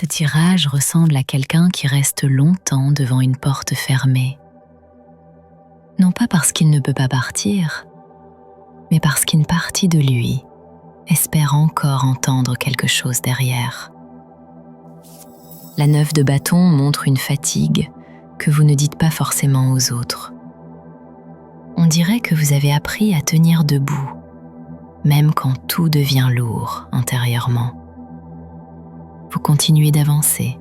Ce tirage ressemble à quelqu'un qui reste longtemps devant une porte fermée. Non pas parce qu'il ne peut pas partir, mais parce qu'une partie de lui espère encore entendre quelque chose derrière. La 9 de bâton montre une fatigue que vous ne dites pas forcément aux autres. On dirait que vous avez appris à tenir debout, même quand tout devient lourd intérieurement. Vous continuez d'avancer.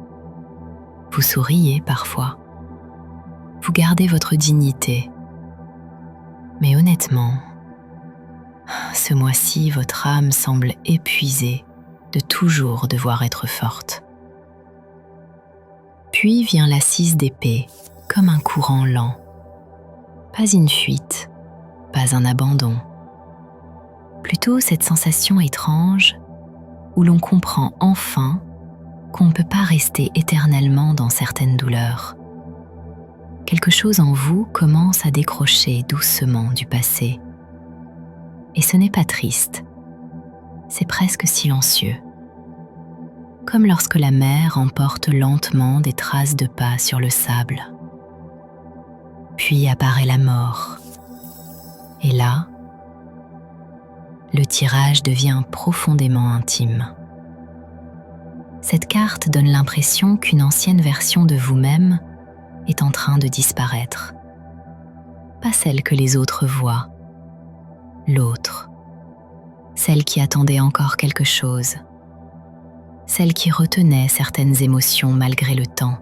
Vous souriez parfois. Vous gardez votre dignité. Mais honnêtement, ce mois-ci, votre âme semble épuisée de toujours devoir être forte. Puis vient la 6 d'épée, comme un courant lent. Pas une fuite, pas un abandon. Plutôt cette sensation étrange où l'on comprend enfin qu'on ne peut pas rester éternellement dans certaines douleurs. Quelque chose en vous commence à décrocher doucement du passé. Et ce n'est pas triste, c'est presque silencieux. Comme lorsque la mer emporte lentement des traces de pas sur le sable. Puis apparaît la mort. Et là, le tirage devient profondément intime. Cette carte donne l'impression qu'une ancienne version de vous-même est en train de disparaître. Pas celle que les autres voient, l'autre, celle qui attendait encore quelque chose, celle qui retenait certaines émotions malgré le temps,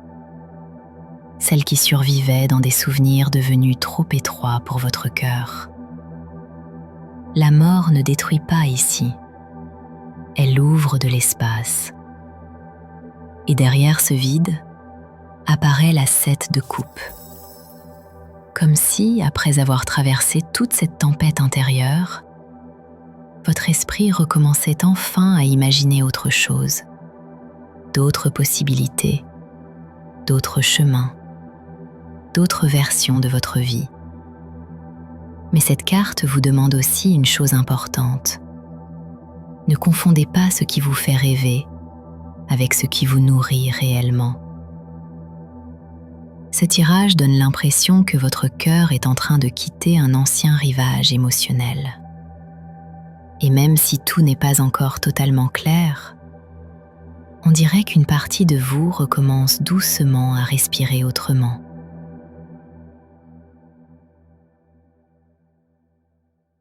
celle qui survivait dans des souvenirs devenus trop étroits pour votre cœur. La mort ne détruit pas ici, elle ouvre de l'espace. Et derrière ce vide, apparaît la 7 de coupe. Comme si, après avoir traversé toute cette tempête intérieure, votre esprit recommençait enfin à imaginer autre chose, d'autres possibilités, d'autres chemins, d'autres versions de votre vie. Mais cette carte vous demande aussi une chose importante. Ne confondez pas ce qui vous fait rêver avec ce qui vous nourrit réellement. Ce tirage donne l'impression que votre cœur est en train de quitter un ancien rivage émotionnel. Et même si tout n'est pas encore totalement clair, on dirait qu'une partie de vous recommence doucement à respirer autrement.